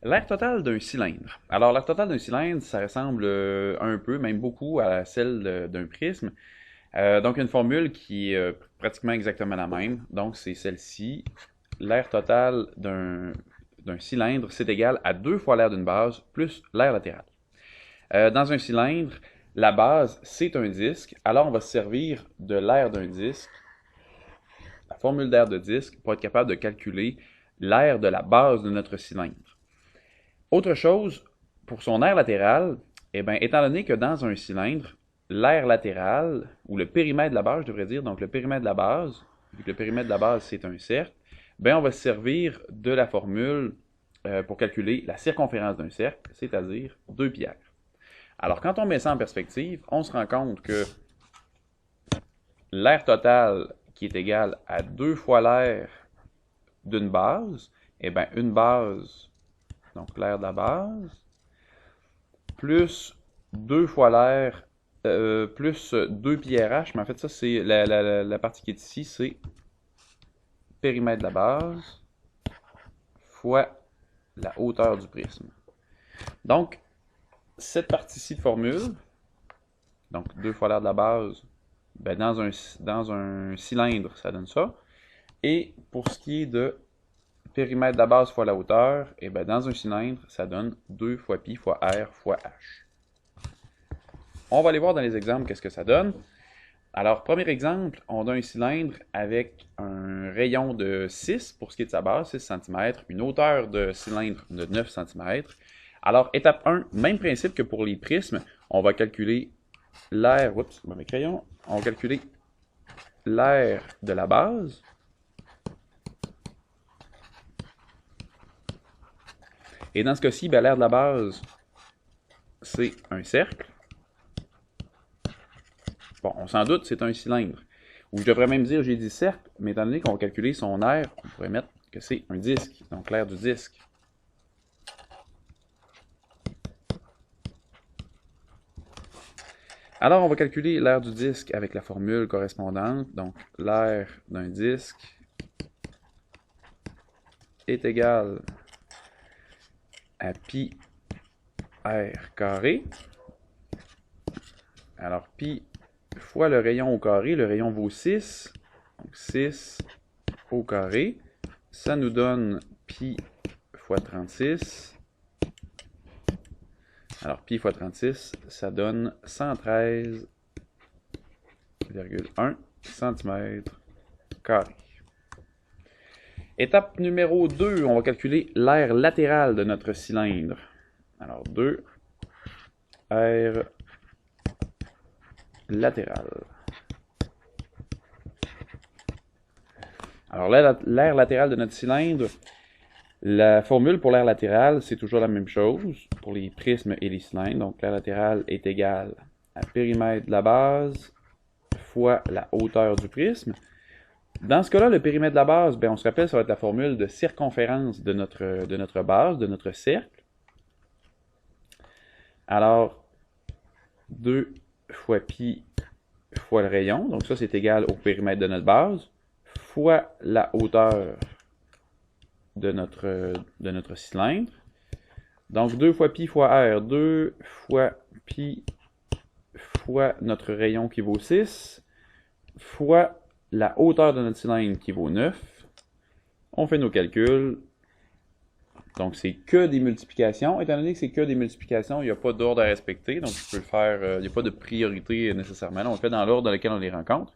L'aire totale d'un cylindre. Alors, l'aire totale d'un cylindre, ça ressemble un peu, même beaucoup, à celle d'un prisme. Donc, une formule qui est pratiquement exactement la même. Donc, c'est celle-ci. L'aire totale d'un cylindre, c'est égal à 2 fois l'aire d'une base plus l'aire latérale. Dans un cylindre, la base, c'est un disque. Alors, on va se servir de l'aire d'un disque, la formule d'aire de disque, pour être capable de calculer l'aire de la base de notre cylindre. Autre chose, pour son aire latérale, eh bien, étant donné que dans un cylindre, l'aire latérale, ou le périmètre de la base, je devrais dire, donc le périmètre de la base, vu que le périmètre de la base, c'est un cercle, bien, on va se servir de la formule pour calculer la circonférence d'un cercle, c'est-à-dire 2πr. Alors, quand on met ça en perspective, on se rend compte que l'aire totale, qui est égale à 2 fois l'aire d'une base, eh bien, une base, donc l'aire de la base, plus 2 fois l'air, plus 2πrh, mais en fait ça c'est la partie qui est ici, c'est périmètre de la base fois la hauteur du prisme. Donc, cette partie-ci de formule, donc 2 fois l'air de la base, ben dans un cylindre, ça donne ça. Et pour ce qui est de périmètre de la base fois la hauteur, et ben dans un cylindre, ça donne 2 fois pi fois r fois h. On va aller voir dans les exemples qu'est-ce que ça donne. Alors, premier exemple, on a un cylindre avec un rayon de 6 pour ce qui est de sa base, 6 cm, une hauteur de cylindre de 9 cm. Alors, étape 1, même principe que pour les prismes, on va calculer l'aire, oups, mes crayons, on va calculer l'aire de la base. Et dans ce cas-ci, ben, l'aire de la base, c'est un cercle. Bon, on s'en doute, c'est un cylindre. Ou je devrais même dire, j'ai dit cercle, mais étant donné qu'on va calculer son aire, on pourrait mettre que c'est un disque, donc l'aire du disque. Alors, on va calculer l'aire du disque avec la formule correspondante. Donc, l'aire d'un disque est égale à pi r carré. Alors, pi fois le rayon au carré, le rayon vaut 6, donc 6 au carré, ça nous donne pi fois 36. Alors, pi fois 36, ça donne 113,1 cm². Étape numéro 2, on va calculer l'aire latérale de notre cylindre. Alors, 2, aire latérale. Alors, l'aire latérale de notre cylindre, la formule pour l'aire latérale, c'est toujours la même chose pour les prismes et les cylindres. Donc, l'aire latérale est égale à périmètre de la base fois la hauteur du prisme. Dans ce cas-là, le périmètre de la base, ben, on se rappelle, ça va être la formule de circonférence de notre base, de notre cercle. Alors, 2 fois pi fois le rayon, donc ça c'est égal au périmètre de notre base, fois la hauteur de notre cylindre. Donc 2 fois pi fois r, 2 fois pi fois notre rayon qui vaut 6, fois la hauteur de notre cylindre qui vaut 9. On fait nos calculs. Donc c'est que des multiplications. Étant donné que c'est que des multiplications, il n'y a pas d'ordre à respecter, donc je peux le faire, il n'y a pas de priorité nécessairement. On le fait dans l'ordre dans lequel on les rencontre.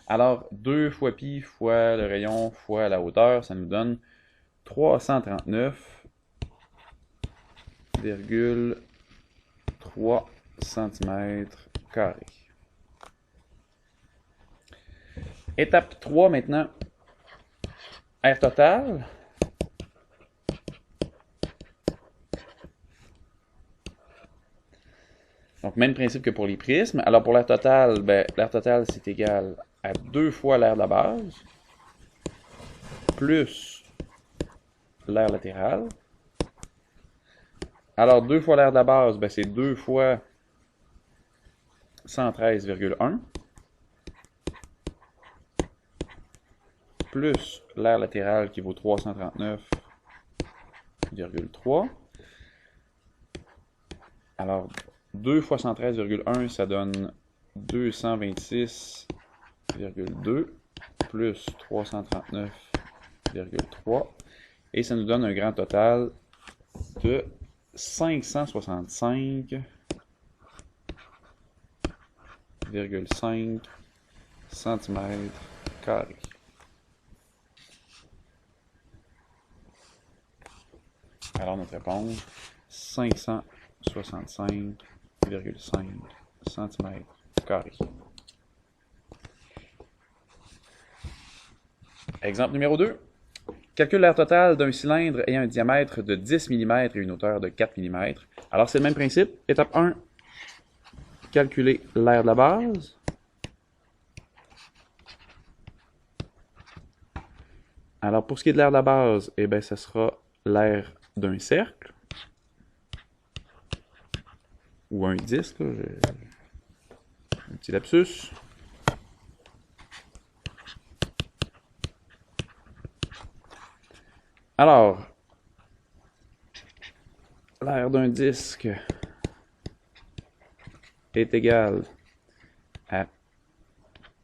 Alors 2 fois pi fois le rayon fois la hauteur, ça nous donne 339,3 cm². Étape 3 maintenant, aire totale. Donc, même principe que pour les prismes. Alors, pour l'aire totale, ben, l'aire totale, c'est égal à 2 fois l'aire de la base, plus l'aire latérale. Alors, 2 fois l'aire de la base, ben, c'est 2 fois 113,1, plus l'aire latérale qui vaut 339,3. Alors, 2 fois 113,1, ça donne 226,2 plus 339,3. Et ça nous donne un grand total de 565,5 cm². Alors notre réponse, 565,5 cm². Exemple numéro 2. Calcule l'aire totale d'un cylindre ayant un diamètre de 10 mm et une hauteur de 4 mm. Alors c'est le même principe. Étape 1, calculer l'aire de la base. Alors pour ce qui est de l'aire de la base, eh bien, ce sera l'aire d'un cercle. Ou un disque, là, un petit lapsus. Alors, l'aire d'un disque est égal à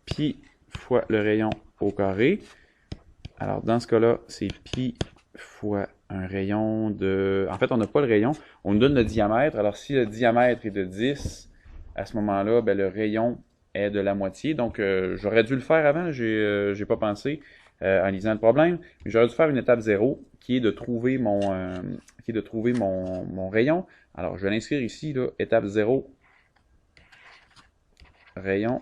pi fois le rayon au carré. Alors, dans ce cas-là, c'est pi fois un rayon de... En fait, on n'a pas le rayon, on nous donne le diamètre. Alors, si le diamètre est de 10, à ce moment-là, ben, le rayon est de la moitié. Donc, j'aurais dû le faire avant, j'ai pas pensé en lisant le problème. J'aurais dû faire une étape 0 qui est de trouver mon rayon. Alors, je vais l'inscrire ici, là, étape 0, rayon.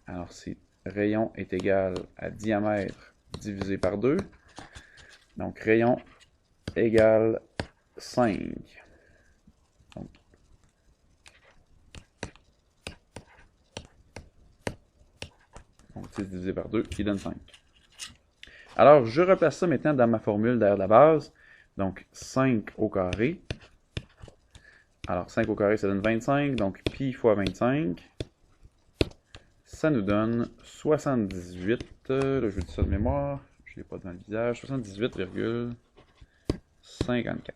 Alors, c'est rayon est égal à diamètre divisé par 2. Donc, rayon égale 5. Donc, 6 divisé par 2 qui donne 5. Alors, je replace ça maintenant dans ma formule d'aire de la base. Donc, 5 au carré. Alors, 5 au carré, ça donne 25. Donc, pi fois 25. Ça nous donne 78. Là, je vous dis ça de mémoire. Je ne l'ai pas devant le visage. 78,54.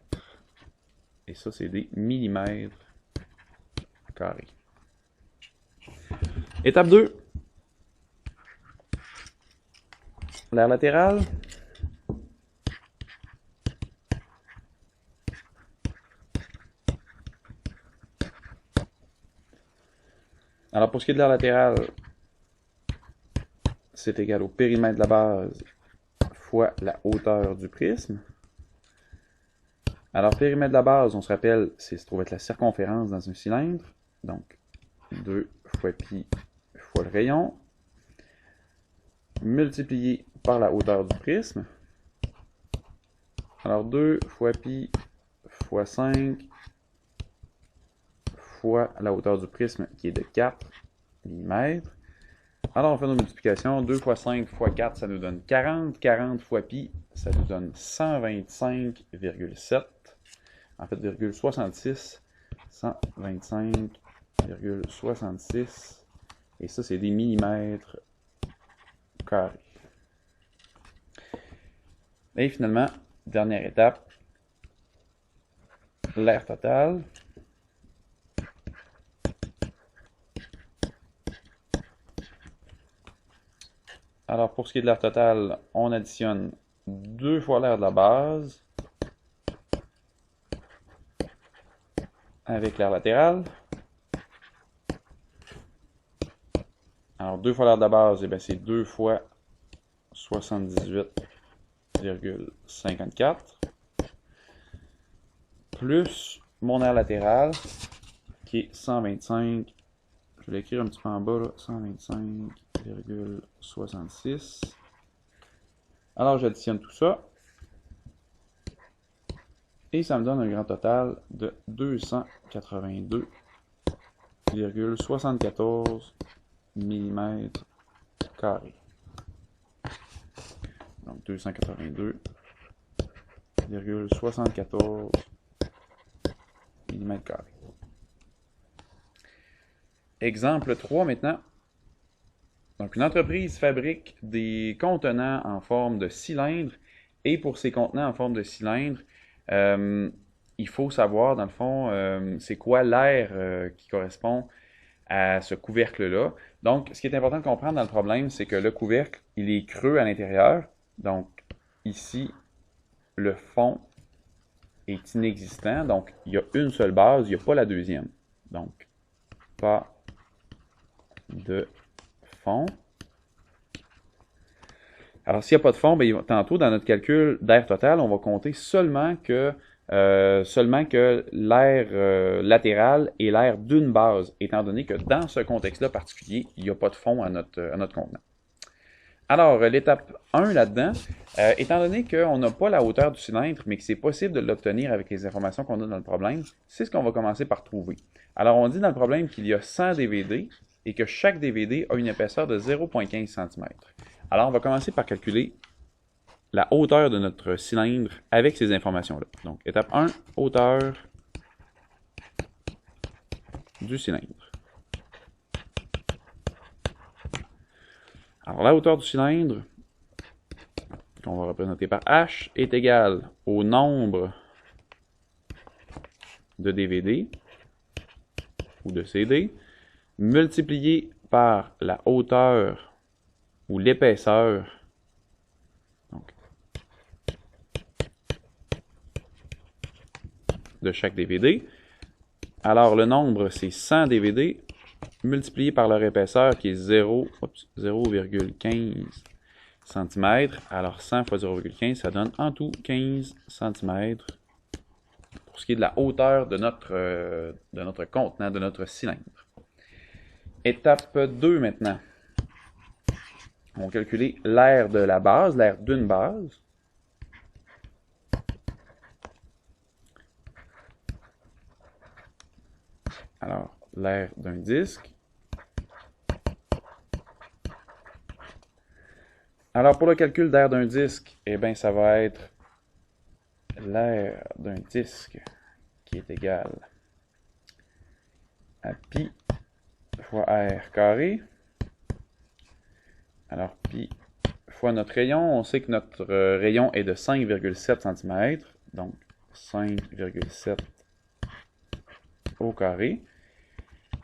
Et ça, c'est des millimètres carrés. Étape 2. L'aire latérale. Alors, pour ce qui est de l'aire latérale, c'est égal au périmètre de la base fois la hauteur du prisme. Alors, périmètre de la base, on se rappelle, ça se trouve être la circonférence dans un cylindre. Donc, 2 fois pi fois le rayon, multiplié par la hauteur du prisme. Alors, 2 fois pi fois 5 fois la hauteur du prisme qui est de 4 mm. Alors, on fait nos multiplications. 2 fois 5 fois 4, ça nous donne 40. 40 fois pi, ça nous donne 125,7. En fait, 0,66. 125,66. Et ça, c'est des millimètres carrés. Et finalement, dernière étape, l'aire totale. Alors, pour ce qui est de l'aire totale, on additionne 2 fois l'aire de la base avec l'aire latérale. Alors, 2 fois l'aire de la base, eh c'est 2 fois 78,54 plus mon aire latérale qui est 125, je vais l'écrire un petit peu en bas, 125,66. Alors, j'additionne tout ça. Et ça me donne un grand total de 282,74 mm². Donc 282,74 mm². Exemple 3 maintenant. Donc, une entreprise fabrique des contenants en forme de cylindre et pour ces contenants en forme de cylindre, il faut savoir, dans le fond, c'est quoi l'air qui correspond à ce couvercle-là. Donc, ce qui est important de comprendre dans le problème, c'est que le couvercle, il est creux à l'intérieur. Donc, ici, le fond est inexistant. Donc, il y a une seule base, il n'y a pas la deuxième. Donc, pas de fond. Alors, s'il n'y a pas de fond, bien, tantôt, dans notre calcul d'air total, on va compter seulement que l'air latéral est l'air d'une base, étant donné que dans ce contexte-là particulier, il n'y a pas de fond à notre contenant. Alors, l'étape 1 là-dedans, étant donné qu'on n'a pas la hauteur du cylindre, mais que c'est possible de l'obtenir avec les informations qu'on a dans le problème, c'est ce qu'on va commencer par trouver. Alors, on dit dans le problème qu'il y a 100 DVD et que chaque DVD a une épaisseur de 0,15 cm. Alors, on va commencer par calculer la hauteur de notre cylindre avec ces informations-là. Donc, étape 1, hauteur du cylindre. Alors, la hauteur du cylindre, qu'on va représenter par H, est égale au nombre de DVD ou de CD multiplié par la hauteur ou l'épaisseur de chaque DVD. Alors, le nombre, c'est 100 DVD multiplié par leur épaisseur qui est 0,15 cm. Alors, 100 fois 0,15, ça donne en tout 15 cm pour ce qui est de la hauteur de notre contenant, de notre cylindre. Étape 2 maintenant. On va calculer l'air de la base, l'air d'une base. Alors, l'air d'un disque. Alors, pour le calcul d'air d'un disque, eh bien, ça va être l'air d'un disque qui est égal à pi fois r carré. Alors, pi fois notre rayon. On sait que notre rayon est de 5,7 cm. Donc, 5,7 au carré.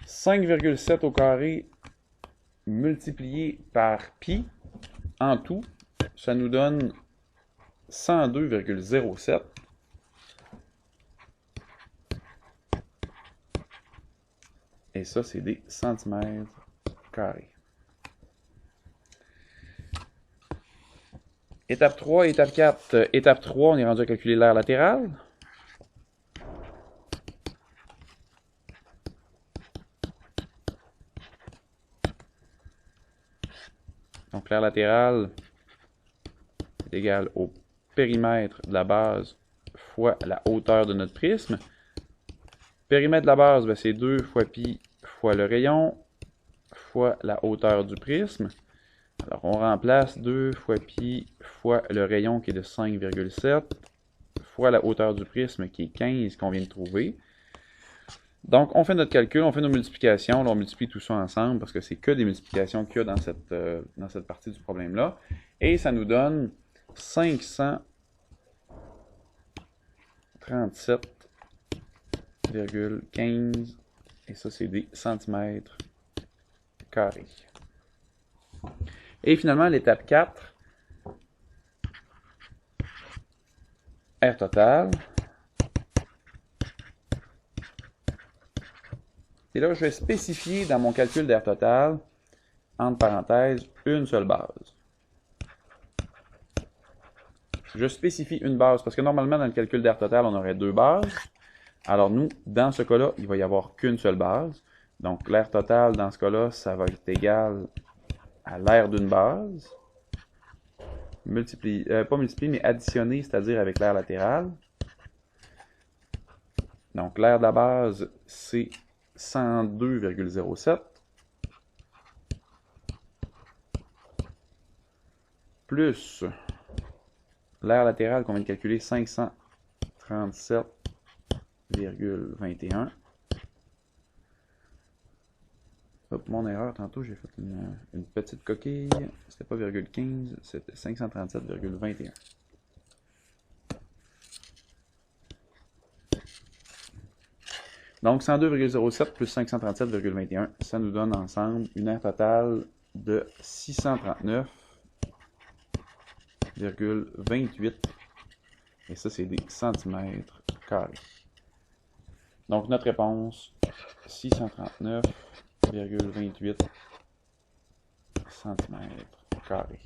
5,7 au carré multiplié par pi, en tout, ça nous donne 102,07. Et ça, c'est des centimètres carrés. Étape 3, étape 4. Étape 3, on est rendu à calculer l'air latéral. Donc, l'air latéral est égal au périmètre de la base fois la hauteur de notre prisme. Périmètre de la base, ben, c'est 2 fois pi fois le rayon fois la hauteur du prisme. Alors, on remplace 2 fois pi fois le rayon qui est de 5,7 fois la hauteur du prisme qui est 15 qu'on vient de trouver. Donc, on fait notre calcul, on fait nos multiplications. Là, on multiplie tout ça ensemble parce que c'est que des multiplications qu'il y a dans cette partie du problème-là. Et ça nous donne 537,15. Et ça, c'est des centimètres carrés. Et finalement, l'étape 4, R total. Et là, je vais spécifier dans mon calcul d'air total, entre parenthèses, une seule base. Je spécifie une base parce que normalement, dans le calcul d'air total, on aurait deux bases. Alors nous, dans ce cas-là, il va y avoir qu'une seule base. Donc l'air total, dans ce cas-là, ça va être égal à l'air d'une base. Pas multiplié, mais additionné, c'est-à-dire avec l'air latéral. Donc l'air de la base, c'est 102,07 plus l'air latéral qu'on vient de calculer, 537,21. Hop, mon erreur, tantôt j'ai fait une petite coquille, c'était pas ,15, c'était 537,21. Donc 102,07 plus 537,21, ça nous donne ensemble une aire totale de 639,28. Et ça, c'est des centimètres carrés. Donc notre réponse, 639,28 centimètres carrés.